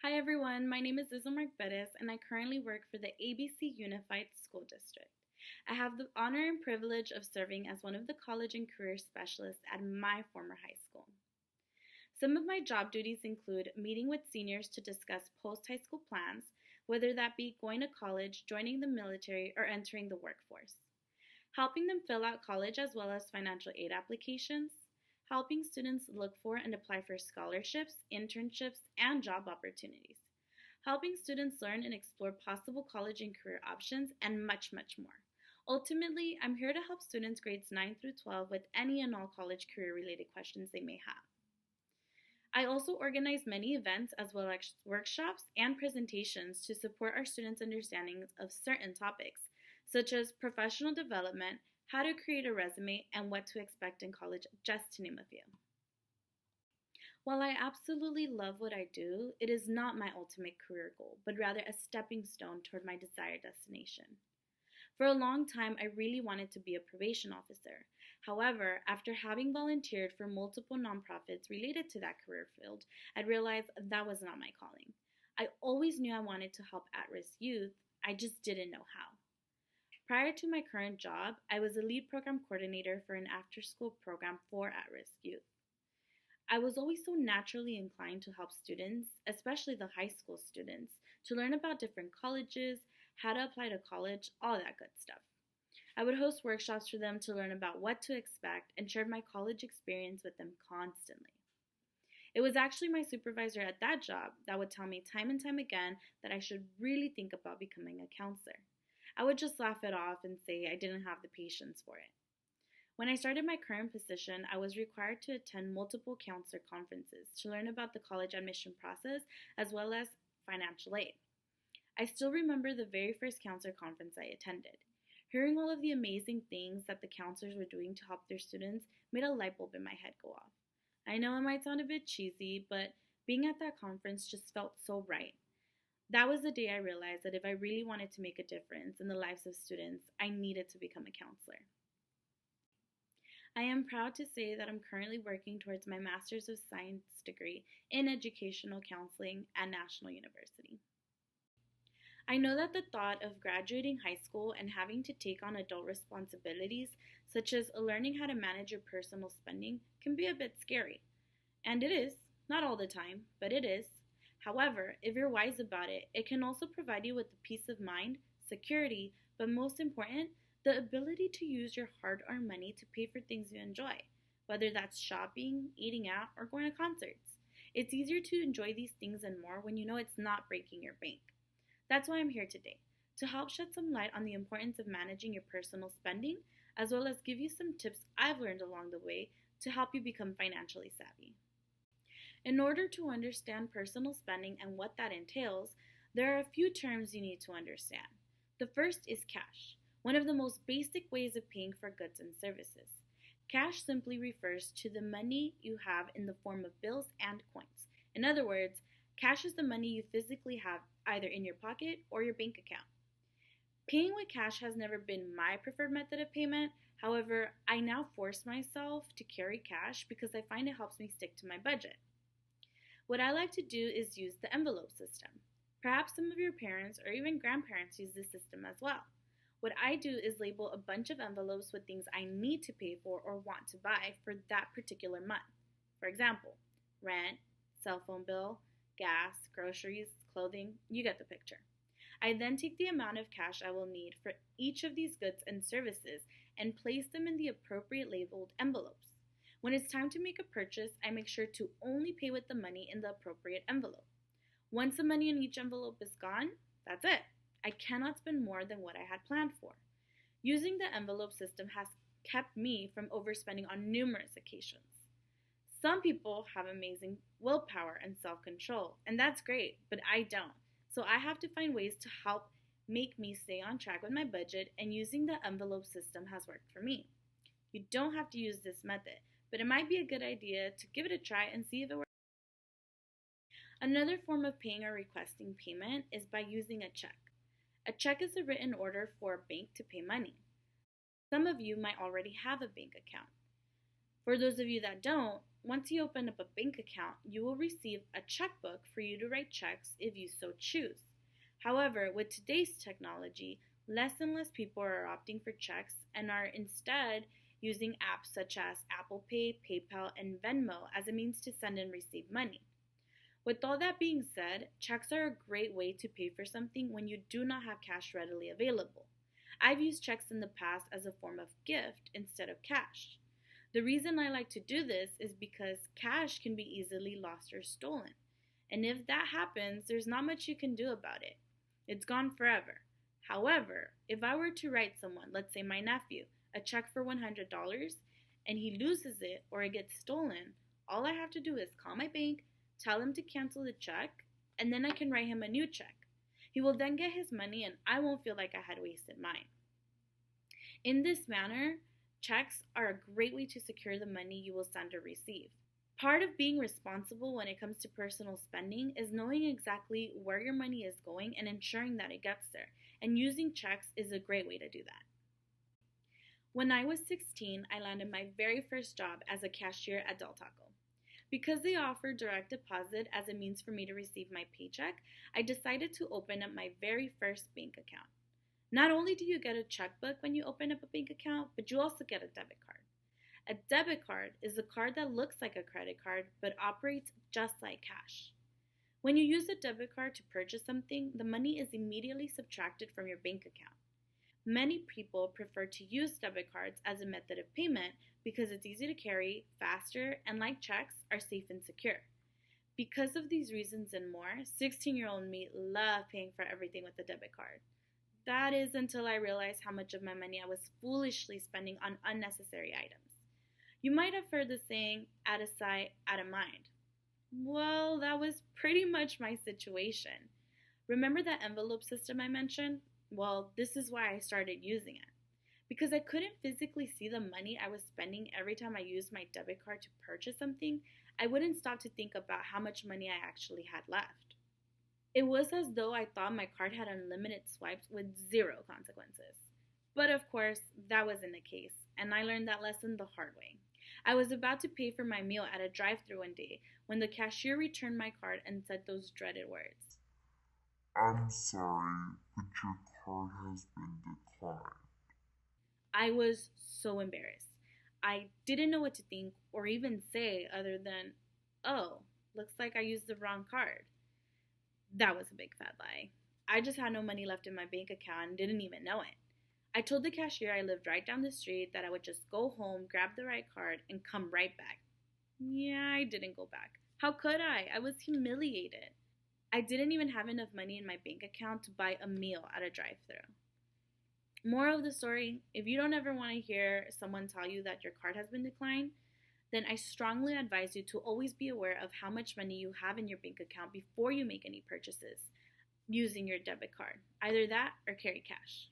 Hi everyone, my name is Isamarc Perez and I currently work for the ABC Unified School District. I have the honor and privilege of serving as one of the college and career specialists at my former high school. Some of my job duties include meeting with seniors to discuss post-high school plans, whether that be going to college, joining the military, or entering the workforce. Helping them fill out college as well as financial aid applications, helping students look for and apply for scholarships, internships, and job opportunities, helping students learn and explore possible college and career options, and much, much more. Ultimately, I'm here to help students grades 9 through 12 with any and all college career related questions they may have. I also organize many events as well as workshops and presentations to support our students' understanding of certain topics, such as professional development, how to create a resume, and what to expect in college, just to name a few. While I absolutely love what I do, it is not my ultimate career goal, but rather a stepping stone toward my desired destination. For a long time, I really wanted to be a probation officer. However, after having volunteered for multiple nonprofits related to that career field, I realized that was not my calling. I always knew I wanted to help at-risk youth, I just didn't know how. Prior to my current job, I was a lead program coordinator for an after-school program for at-risk youth. I was always so naturally inclined to help students, especially the high school students, to learn about different colleges, how to apply to college, all that good stuff. I would host workshops for them to learn about what to expect and shared my college experience with them constantly. It was actually my supervisor at that job that would tell me time and time again that I should really think about becoming a counselor. I would just laugh it off and say I didn't have the patience for it. When I started my current position, I was required to attend multiple counselor conferences to learn about the college admission process as well as financial aid. I still remember the very first counselor conference I attended. Hearing all of the amazing things that the counselors were doing to help their students made a light bulb in my head go off. I know it might sound a bit cheesy, but being at that conference just felt so right. That was the day I realized that if I really wanted to make a difference in the lives of students, I needed to become a counselor. I am proud to say that I'm currently working towards my Master's of Science degree in Educational Counseling at National University. I know that the thought of graduating high school and having to take on adult responsibilities, such as learning how to manage your personal spending, can be a bit scary. And it is, not all the time, but it is. However, if you're wise about it, it can also provide you with the peace of mind, security, but most important, the ability to use your hard-earned money to pay for things you enjoy, whether that's shopping, eating out, or going to concerts. It's easier to enjoy these things and more when you know it's not breaking your bank. That's why I'm here today, to help shed some light on the importance of managing your personal spending, as well as give you some tips I've learned along the way to help you become financially savvy. In order to understand personal spending and what that entails, there are a few terms you need to understand. The first is cash, one of the most basic ways of paying for goods and services. Cash simply refers to the money you have in the form of bills and coins. In other words, cash is the money you physically have either in your pocket or your bank account. Paying with cash has never been my preferred method of payment. However, I now force myself to carry cash because I find it helps me stick to my budget. What I like to do is use the envelope system. Perhaps some of your parents or even grandparents use this system as well. What I do is label a bunch of envelopes with things I need to pay for or want to buy for that particular month. For example, rent, cell phone bill, gas, groceries, clothing, you get the picture. I then take the amount of cash I will need for each of these goods and services and place them in the appropriate labeled envelopes. When it's time to make a purchase, I make sure to only pay with the money in the appropriate envelope. Once the money in each envelope is gone, that's it. I cannot spend more than what I had planned for. Using the envelope system has kept me from overspending on numerous occasions. Some people have amazing willpower and self-control, and that's great, but I don't. So I have to find ways to help make me stay on track with my budget, and using the envelope system has worked for me. You don't have to use this method, but it might be a good idea to give it a try and see if it works. Another form of paying or requesting payment is by using a check. A check is a written order for a bank to pay money. Some of you might already have a bank account. For those of you that don't, once you open up a bank account, you will receive a checkbook for you to write checks if you so choose. However, with today's technology, less and less people are opting for checks and are instead using apps such as Apple Pay, PayPal, and Venmo as a means to send and receive money. With all that being said, checks are a great way to pay for something when you do not have cash readily available. I've used checks in the past as a form of gift instead of cash. The reason I like to do this is because cash can be easily lost or stolen. And if that happens, there's not much you can do about it. It's gone forever. However, if I were to write someone, let's say my nephew, a check for $100 and he loses it or it gets stolen, all I have to do is call my bank, tell him to cancel the check, and then I can write him a new check. He will then get his money and I won't feel like I had wasted mine. In this manner, checks are a great way to secure the money you will send or receive. Part of being responsible when it comes to personal spending is knowing exactly where your money is going and ensuring that it gets there, and using checks is a great way to do that. When I was 16, I landed my very first job as a cashier at JASoCal. Because they offered direct deposit as a means for me to receive my paycheck, I decided to open up my very first bank account. Not only do you get a checkbook when you open up a bank account, but you also get a debit card. A debit card is a card that looks like a credit card but operates just like cash. When you use a debit card to purchase something, the money is immediately subtracted from your bank account. Many people prefer to use debit cards as a method of payment because it's easy to carry, faster, and like checks, are safe and secure. Because of these reasons and more, 16-year-old me loved paying for everything with a debit card. That is until I realized how much of my money I was foolishly spending on unnecessary items. You might have heard the saying, out of sight, out of mind. Well, that was pretty much my situation. Remember that envelope system I mentioned? Well, this is why I started using it. Because I couldn't physically see the money I was spending every time I used my debit card to purchase something, I wouldn't stop to think about how much money I actually had left. It was as though I thought my card had unlimited swipes with zero consequences. But of course, that wasn't the case, and I learned that lesson the hard way. I was about to pay for my meal at a drive-thru one day when the cashier returned my card and said those dreaded words. I'm sorry, but your card has been declined. I was so embarrassed. I didn't know what to think or even say other than, oh, looks like I used the wrong card. That was a big fat lie. I just had no money left in my bank account and didn't even know it. I told the cashier I lived right down the street that I would just go home, grab the right card, and come right back. Yeah, I didn't go back. How could I? I was humiliated. I didn't even have enough money in my bank account to buy a meal at a drive-thru. Moral of the story, if you don't ever want to hear someone tell you that your card has been declined, then I strongly advise you to always be aware of how much money you have in your bank account before you make any purchases using your debit card. Either that or carry cash.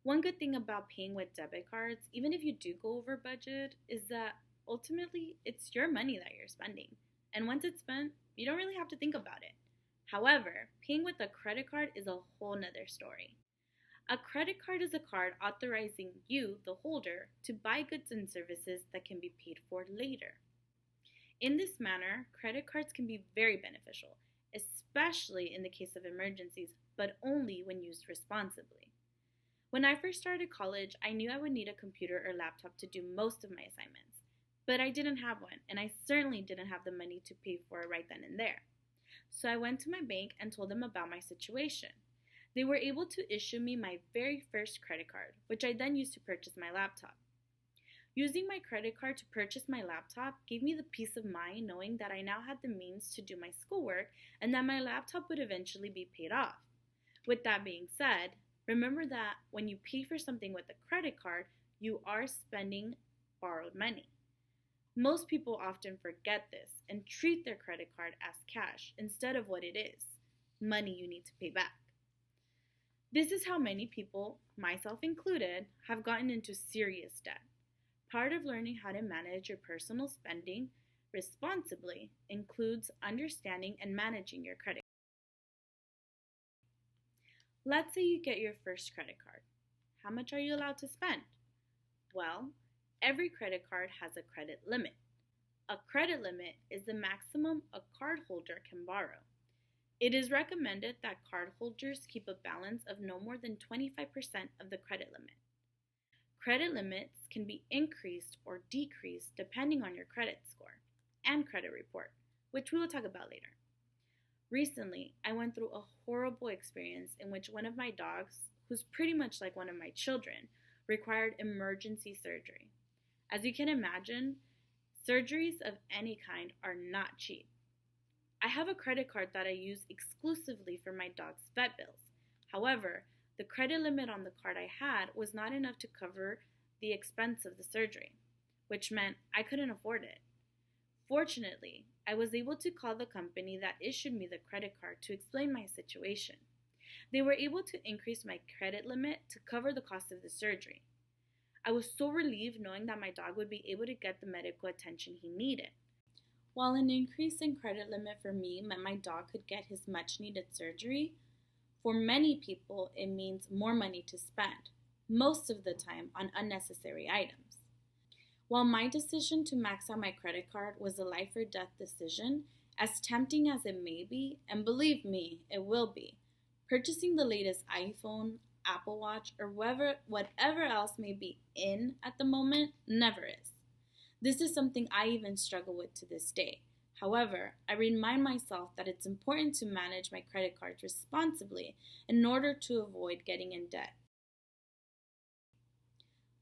One good thing about paying with debit cards, even if you do go over budget, is that ultimately it's your money that you're spending. And once it's spent, you don't really have to think about it. However, paying with a credit card is a whole nother story. A credit card is a card authorizing you, the holder, to buy goods and services that can be paid for later. In this manner, credit cards can be very beneficial, especially in the case of emergencies, but only when used responsibly. When I first started college, I knew I would need a computer or laptop to do most of my assignments, but I didn't have one, and I certainly didn't have the money to pay for it right then and there. So I went to my bank and told them about my situation. They were able to issue me my very first credit card, which I then used to purchase my laptop. Using my credit card to purchase my laptop gave me the peace of mind knowing that I now had the means to do my schoolwork and that my laptop would eventually be paid off. With that being said, remember that when you pay for something with a credit card, you are spending borrowed money. Most people often forget this and treat their credit card as cash instead of what it is, money you need to pay back. This is how many people, myself included, have gotten into serious debt. Part of learning how to manage your personal spending responsibly includes understanding and managing your credit. Let's say you get your first credit card. How much are you allowed to spend? Well, every credit card has a credit limit. A credit limit is the maximum a cardholder can borrow. It is recommended that cardholders keep a balance of no more than 25% of the credit limit. Credit limits can be increased or decreased depending on your credit score and credit report, which we will talk about later. Recently, I went through a horrible experience in which one of my dogs, who's pretty much like one of my children, required emergency surgery. As you can imagine, surgeries of any kind are not cheap. I have a credit card that I use exclusively for my dog's vet bills. However, the credit limit on the card I had was not enough to cover the expense of the surgery, which meant I couldn't afford it. Fortunately, I was able to call the company that issued me the credit card to explain my situation. They were able to increase my credit limit to cover the cost of the surgery. I was so relieved knowing that my dog would be able to get the medical attention he needed. While an increase in credit limit for me meant my dog could get his much needed surgery, for many people it means more money to spend, most of the time on unnecessary items. While my decision to max out my credit card was a life or death decision, as tempting as it may be, and believe me, it will be, purchasing the latest iPhone, Apple Watch, or whatever else may be in at the moment never is. This is something I even struggle with to this day. However, I remind myself that it's important to manage my credit cards responsibly in order to avoid getting in debt.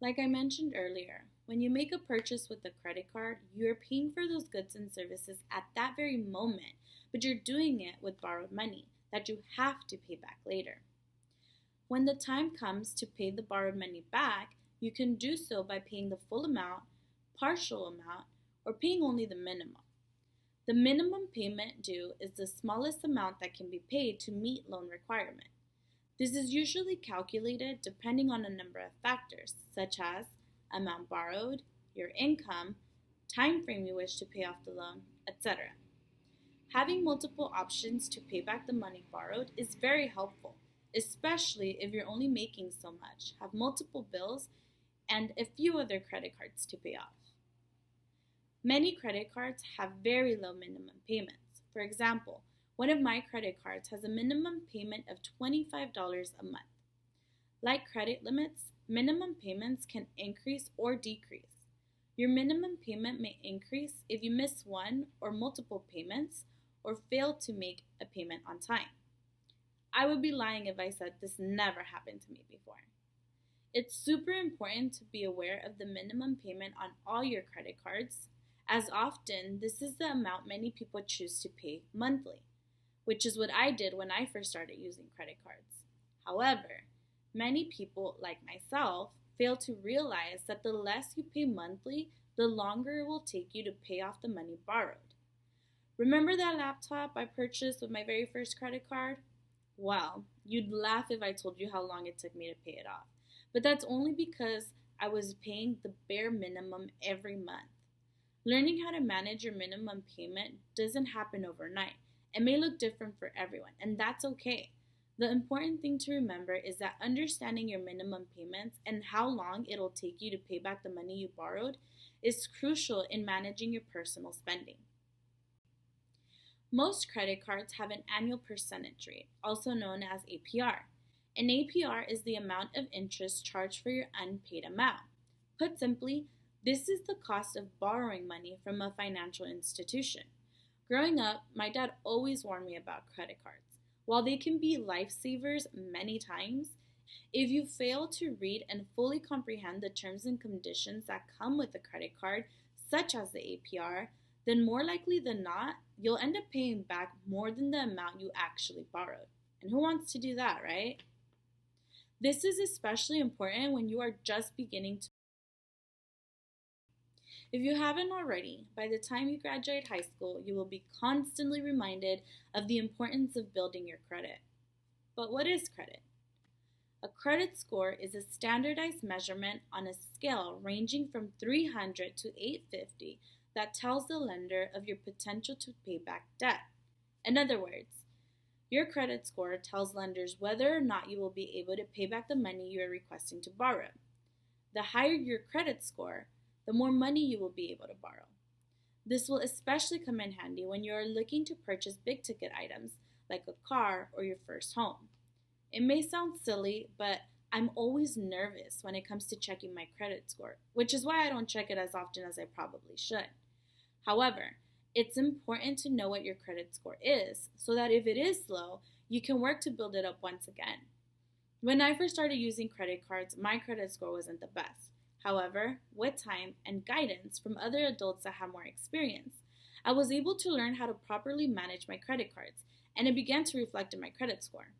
Like I mentioned earlier, when you make a purchase with a credit card, you're paying for those goods and services at that very moment, but you're doing it with borrowed money that you have to pay back later. When the time comes to pay the borrowed money back, you can do so by paying the full amount, partial amount, or paying only the minimum. The minimum payment due is the smallest amount that can be paid to meet loan requirement. This is usually calculated depending on a number of factors, such as amount borrowed, your income, time frame you wish to pay off the loan, etc. Having multiple options to pay back the money borrowed is very helpful, especially if you're only making so much, have multiple bills, and a few other credit cards to pay off. Many credit cards have very low minimum payments. For example, one of my credit cards has a minimum payment of $25 a month. Like credit limits, minimum payments can increase or decrease. Your minimum payment may increase if you miss one or multiple payments or fail to make a payment on time. I would be lying if I said this never happened to me before. It's super important to be aware of the minimum payment on all your credit cards, as often this is the amount many people choose to pay monthly, which is what I did when I first started using credit cards. However, many people, like myself, fail to realize that the less you pay monthly, the longer it will take you to pay off the money borrowed. Remember that laptop I purchased with my very first credit card? Well, you'd laugh if I told you how long it took me to pay it off. But that's only because I was paying the bare minimum every month. Learning how to manage your minimum payment doesn't happen overnight. It may look different for everyone, and that's okay. The important thing to remember is that understanding your minimum payments and how long it'll take you to pay back the money you borrowed is crucial in managing your personal spending. Most credit cards have an annual percentage rate, also known as APR. An APR is the amount of interest charged for your unpaid amount. Put simply, this is the cost of borrowing money from a financial institution. Growing up, my dad always warned me about credit cards. While they can be lifesavers many times, if you fail to read and fully comprehend the terms and conditions that come with a credit card, such as the APR, then more likely than not, you'll end up paying back more than the amount you actually borrowed. And who wants to do that, right? This is especially important when you are just beginning to. If you haven't already, by the time you graduate high school, you will be constantly reminded of the importance of building your credit. But what is credit? A credit score is a standardized measurement on a scale ranging from 300 to 850 that tells the lender of your potential to pay back debt. In other words, your credit score tells lenders whether or not you will be able to pay back the money you are requesting to borrow. The higher your credit score, the more money you will be able to borrow. This will especially come in handy when you are looking to purchase big ticket items like a car or your first home. It may sound silly, but I'm always nervous when it comes to checking my credit score, which is why I don't check it as often as I probably should. However, it's important to know what your credit score is so that if it is low, you can work to build it up once again. When I first started using credit cards, my credit score wasn't the best. However, with time and guidance from other adults that have more experience, I was able to learn how to properly manage my credit cards, and it began to reflect in my credit score.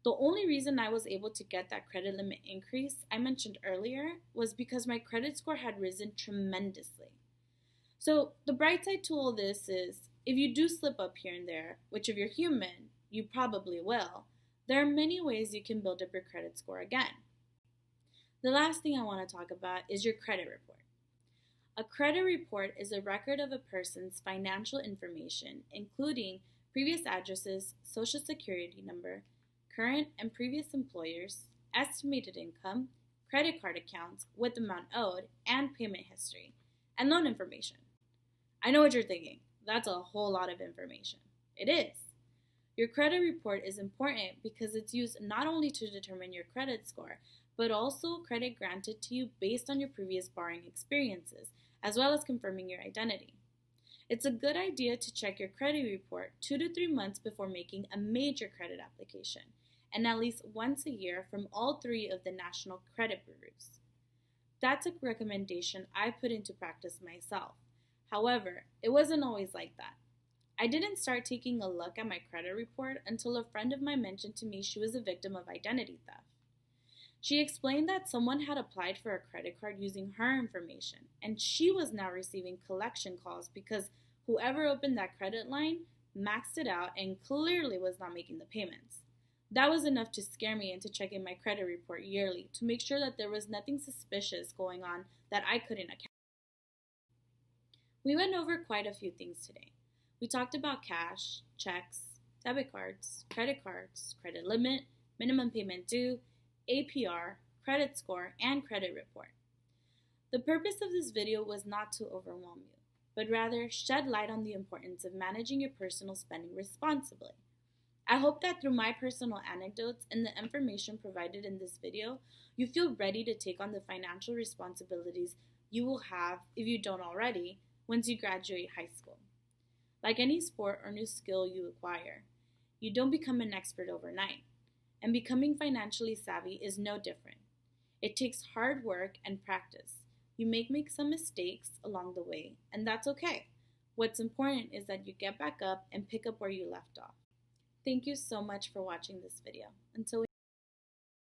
The only reason I was able to get that credit limit increase I mentioned earlier was because my credit score had risen tremendously. So, the bright side to all this is if you do slip up here and there, which if you're human, you probably will, there are many ways you can build up your credit score again. The last thing I want to talk about is your credit report. A credit report is a record of a person's financial information, including previous addresses, social security number, current and previous employers, estimated income, credit card accounts with amount owed, and payment history, and loan information. I know what you're thinking. That's a whole lot of information. It is. Your credit report is important because it's used not only to determine your credit score, but also credit granted to you based on your previous borrowing experiences, as well as confirming your identity. It's a good idea to check your credit report 2 to 3 months before making a major credit application, and at least once a year from all 3 of the national credit bureaus. That's a recommendation I put into practice myself. However, it wasn't always like that. I didn't start taking a look at my credit report until a friend of mine mentioned to me she was a victim of identity theft. She explained that someone had applied for a credit card using her information, and she was now receiving collection calls because whoever opened that credit line maxed it out and clearly was not making the payments. That was enough to scare me into checking my credit report yearly to make sure that there was nothing suspicious going on that I couldn't account for. We went over quite a few things today. We talked about cash, checks, debit cards, credit limit, minimum payment due, APR, credit score, and credit report. The purpose of this video was not to overwhelm you, but rather shed light on the importance of managing your personal spending responsibly. I hope that through my personal anecdotes and the information provided in this video, you feel ready to take on the financial responsibilities you will have, if you don't already, once you graduate high school. Like any sport or new skill you acquire, you don't become an expert overnight, and becoming financially savvy is no different. It takes hard work and practice. You may make some mistakes along the way, and that's okay. What's important is that you get back up and pick up where you left off. Thank you so much for watching this video. Until